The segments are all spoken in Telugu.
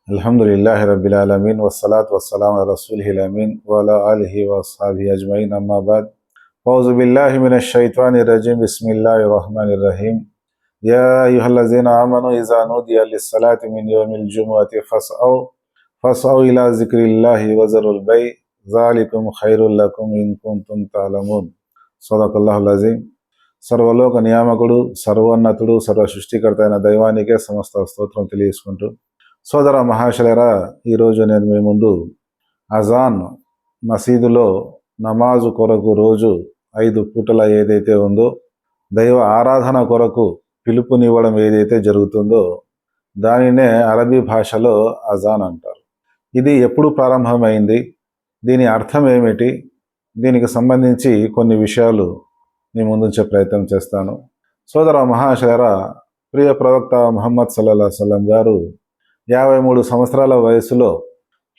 అల్హమ్దులిల్లాహి రబ్బిల్ ఆలమీన్ వస్సలాతు వస్సలాము అలా రసూలిహిల్ అమీన్ వఅలా ఆలిహి వస్హబిహి అజ్మఈన్ అమ్మా బాద్ ఔజు బిల్లాహి మినష్ షైతానిర్ రజీం బిస్మిల్లాహిర్ రహ్మానిర్ రహీం యా అయ్యుహల్లజీన ఆమనూ ఇజా నూదియ లిస్సలాతి మిన్ యౌమిల్ జుముఅతి ఫస్ఔ ఇలా జిక్రిల్లాహి వజరుల్ బై జాలికుం ఖైరుల్ లకుం ఇన్ కుంతుం తఅలమూన్. సదకల్లాహుల్ అజీం. సర్వలోక నియామకుడు, సర్వోన్నతుడు, సర్వ సృష్టికర్త అయిన దైవానికే సమస్త స్తోత్రం తెలియజేసుకుంటూ, సోదర మహాశలరా, ఈరోజు నేను మీ ముందు అజాన్ మసీదులో నమాజు కొరకు రోజు 5 పూటల ఏదైతే ఉందో దైవ ఆరాధన కొరకు పిలుపునివ్వడం ఏదైతే జరుగుతుందో దానినే అరబీ భాషలో అజాన్ అంటారు. ఇది ఎప్పుడు ప్రారంభమైంది, దీని అర్థం ఏమిటి, దీనికి సంబంధించి కొన్ని విషయాలు మీ ముందుంచే ప్రయత్నం చేస్తాను. సోదర మహాశలరా, ప్రియ ప్రవక్త ముహమ్మద్ సల్లల్లాహు అలైహి వసల్లం గారు 53 సంవత్సరాల వయసులో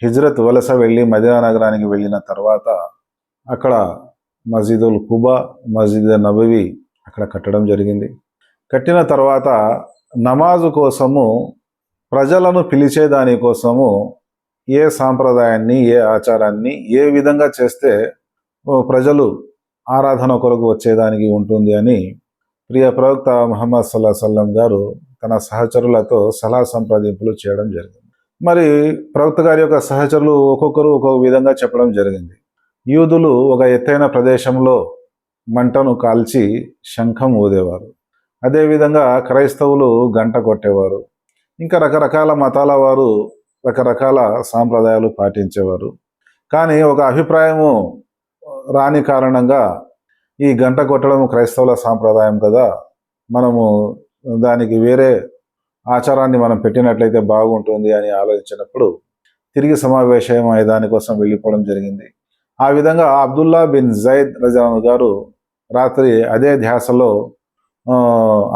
హిజ్రత్ వలస వెళ్ళి మదీనా నగరానికి వెళ్ళిన తర్వాత అక్కడ మస్జిదుల్ కుబా, మస్జిద్ నబవి అక్కడ కట్టడం జరిగింది. కట్టిన తర్వాత నమాజు కోసము ప్రజలను పిలిచేదాని కోసము ఏ సాంప్రదాయాన్ని, ఏ ఆచారాన్ని ఏ విధంగా చేస్తే ప్రజలు ఆరాధన కొరకు వచ్చేదానికి ఉంటుంది అని ప్రియ ప్రవక్త ముహమ్మద్ సల్లల్లాహు అలైహి వసల్లం గారు తన సహచరులతో సలహా సంప్రదింపులు చేయడం జరిగింది. మరి ప్రవక్త గారి యొక్క సహచరులు ఒక్కొక్కరు ఒక్కొక్క విధంగా చెప్పడం జరిగింది. యూదులు ఒక ఎత్తైన ప్రదేశంలో మంటను కాల్చి శంఖం ఊదేవారు. అదేవిధంగా క్రైస్తవులు గంట కొట్టేవారు. ఇంకా రకరకాల మతాల వారు రకరకాల సాంప్రదాయాలు పాటించేవారు. కానీ ఒక అభిప్రాయము రాని కారణంగా ఈ గంట కొట్టడం క్రైస్తవుల సాంప్రదాయం కదా, మనము దానికి వేరే ఆచారాన్ని మనం పెట్టినట్లయితే బాగుంటుంది అని ఆలోచించినప్పుడు తిరిగి సమావేశం అయ్యే దానికోసం వెళ్ళిపోవడం జరిగింది. ఆ విధంగా అబ్దుల్లా బిన్ జైద్ రజాను గారు రాత్రి అదే ధ్యాసలో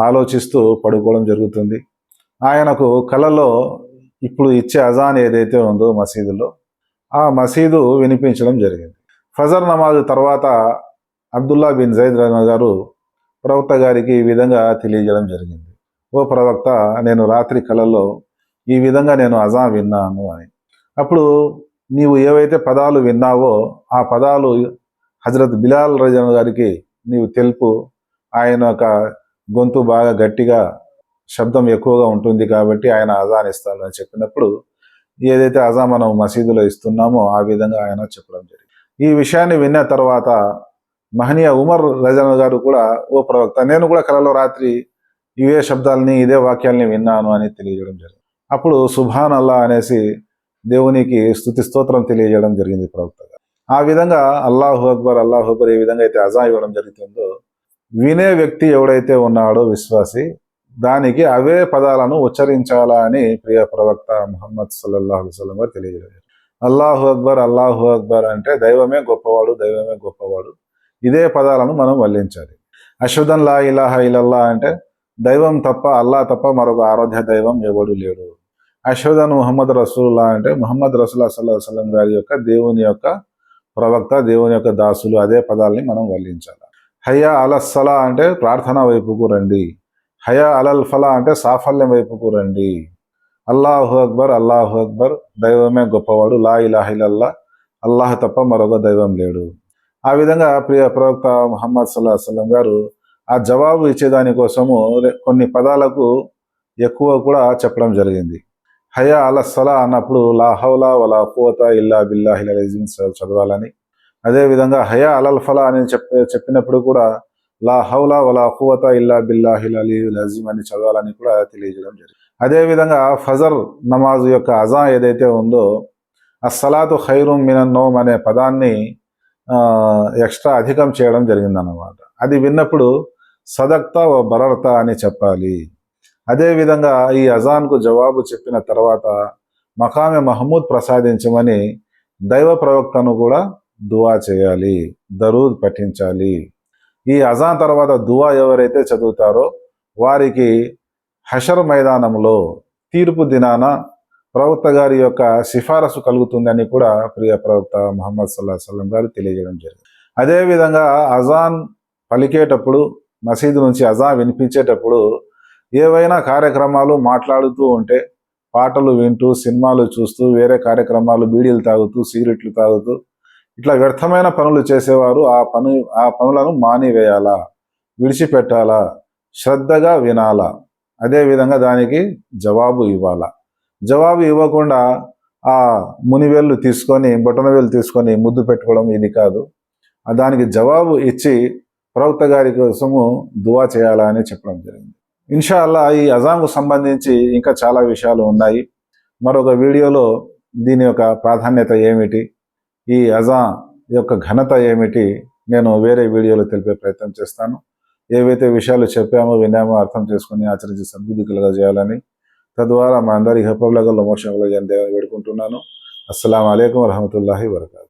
ఆలోచిస్తూ పడుకోవడం జరుగుతుంది. ఆయనకు కలలో ఇప్పుడు ఇచ్చే అజాన్ ఏదైతే ఉందో మసీదులో ఆ మసీదు వినిపించడం జరిగింది. ఫజర్ నమాజ్ తర్వాత అబ్దుల్లా బిన్ జైద్ రజాను గారు ప్రవక్త గారికి ఈ విధంగా తెలియజేయడం జరిగింది. ఓ ప్రవక్త, నేను రాత్రి కలలో ఈ విధంగా నేను అజాన్ విన్నాను అని. అప్పుడు నీవు ఏవైతే పదాలు విన్నావో ఆ పదాలు హజరత్ బిలాల్ రజాను గారికి నీవు తెలుపు. ఆయన యొక్క గొంతు బాగా గట్టిగా, శబ్దం ఎక్కువగా ఉంటుంది కాబట్టి ఆయన అజాన్ ఇస్తాడు అని చెప్పినప్పుడు ఏదైతే అజాన్ మనం మసీదులో ఇస్తున్నామో ఆ విధంగా ఆయన చెప్పడం జరిగింది. ఈ విషయాన్ని విన్న తర్వాత మహనీయ ఉమర్ రజాను గారు కూడా, ఓ ప్రవక్త, నేను కూడా కలలో రాత్రి ఇవే శబ్దాలని, ఇదే వాక్యాలని విన్నాను అని తెలియజేయడం జరిగింది. అప్పుడు సుబ్హాన్ అల్లా అనేసి దేవునికి స్తుతి స్తోత్రం తెలియజేయడం జరిగింది ప్రవక్త గారు. ఆ విధంగా అల్లాహు అక్బర్, అల్లాహు అక్బర్ ఏ విధంగా అయితే అజాన్ ఇవ్వడం జరుగుతుందో వినే వ్యక్తి ఎవడైతే ఉన్నాడో విశ్వాసి, దానికి అవే పదాలను ఉచ్చరించాలా అని ప్రియ ప్రవక్త ముహమ్మద్ సల్లల్లాహు అలైహి వసల్లం గారు తెలియజేయడం. అల్లాహు అక్బర్, అల్లాహు అక్బర్ అంటే దైవమే గొప్పవాడు, దైవమే గొప్పవాడు, ఇదే పదాలను మనం వల్లించాలి. అష్హదు లా ఇలాహ ఇల్లల్లా అంటే దైవం తప్ప, అల్లా తప్ప మరొక ఆరాధ్య దైవం ఎవడు లేడు. అష్హదు ముహమ్మద్ రసూలుల్లాహ్ అంటే ముహమ్మద్ రసూలుల్లాహ్ సల్లల్లాహు అలైహి వసల్లం గారి యొక్క, దేవుని యొక్క ప్రవక్త, దేవుని యొక్క దాసులు, అదే పదాలని మనం వల్లించాలి. హయ్యా అలస్సలా అంటే ప్రార్థన వైపుకు రండి. హయా అలల్ ఫలా అంటే సాఫల్యం వైపుకు రండి. అల్లాహు అక్బర్, అల్లాహు అక్బర్, దైవమే గొప్పవాడు, లా ఇలాహ ఇల్లల్లా, అల్లాహ్ తప్ప మరొక దైవం లేడు. ఆ విధంగా ప్రియ ప్రవక్త ముహమ్మద్ సల్లల్లాహు అలైహి వసల్లం గారు ఆ జవాబు ఇచ్చేదానికోసము కొన్ని పదాలకు ఎక్కువ కూడా చెప్పడం జరిగింది. హయా అలస్సలా అన్నప్పుడు లా హౌలా వలా ఖువత ఇల్లా బిల్లాహిల్ అజీమ్ చదవాలని, అదేవిధంగా హయా అలల్ ఫలా అని చెప్పినప్పుడు కూడా లా హౌలా వలా ఖువత ఇల్లా బిల్లాహిల్ అలీయుల్ అజీమ్ అని చదవాలని కూడా తెలియజేయడం జరిగింది. అదేవిధంగా ఫజర్ నమాజ్ యొక్క అజాన్ ఏదైతే ఉందో అస్సలాతు ఖైరుం మినన్ నౌమ్ అనే పదాన్ని ఎక్స్ట్రా అధికం చేయడం జరిగిందన్నమాట. అది విన్నప్పుడు సదక్తా వ బరర్తా అని చెప్పాలి. అదేవిధంగా ఈ అజాన్కు జవాబు చెప్పిన తర్వాత మకామె మహమూద్ ప్రసాదించమని దైవ ప్రవక్తను కూడా దువా చేయాలి, దరూద్ పఠించాలి. ఈ అజాన్ తర్వాత దువా ఎవరైతే చదువుతారో వారికి హషర్ మైదానంలో తీర్పు దినాన ప్రవక్త గారి యొక్క సిఫారసు కలుగుతుందని కూడా ప్రియ ప్రవక్త ముహమ్మద్ సల్లల్లాహు అలైహి వసల్లం గారు తెలియజేయడం జరిగింది. అదేవిధంగా అజాన్ పలికేటప్పుడు, మసీదు నుంచి అజాన్ వినిపించేటప్పుడు ఏవైనా కార్యక్రమాలు మాట్లాడుతూ ఉంటే పాటలు వింటూ సినిమాలు చూస్తూ వేరే కార్యక్రమాలు బీడీలు తాగుతూ సిగరెట్లు తాగుతూ ఇట్లా వ్యర్థమైన పనులు చేసేవారు ఆ పనులను మానివేయాలా, విడిచిపెట్టాలా, శ్రద్ధగా వినాలా, అదేవిధంగా దానికి జవాబు ఇవ్వాలా. జవాబు ఇవ్వకుండా ఆ మునివేళ్ళు తీసుకొని బొటనవేలు తీసుకొని ముద్దు పెట్టుకోవడం ఇది కాదు. దానికి జవాబు ఇచ్చి ప్రవక్త గారి కోసము దువా చేయాలా అని చెప్పడం జరిగింది. ఇన్షాల్లా ఈ అజాంకు సంబంధించి ఇంకా చాలా విషయాలు ఉన్నాయి. మరొక వీడియోలో దీని యొక్క ప్రాధాన్యత ఏమిటి, ఈ అజాన్ యొక్క ఘనత ఏమిటి నేను వేరే వీడియోలో తెలిపే ప్రయత్నం చేస్తాను. ఏవైతే విషయాలు చెప్పామో విన్నామో అర్థం చేసుకుని ఆచరించి సద్బుద్ధి కలుగజేయాలని, తద్వారా మా అందరి హెప్పబులగల్లో మోక్షంలో వేడుకుంటున్నాను. అస్సలాము అలైకుం వరహమతుల్లాహి వబరకాతుహు.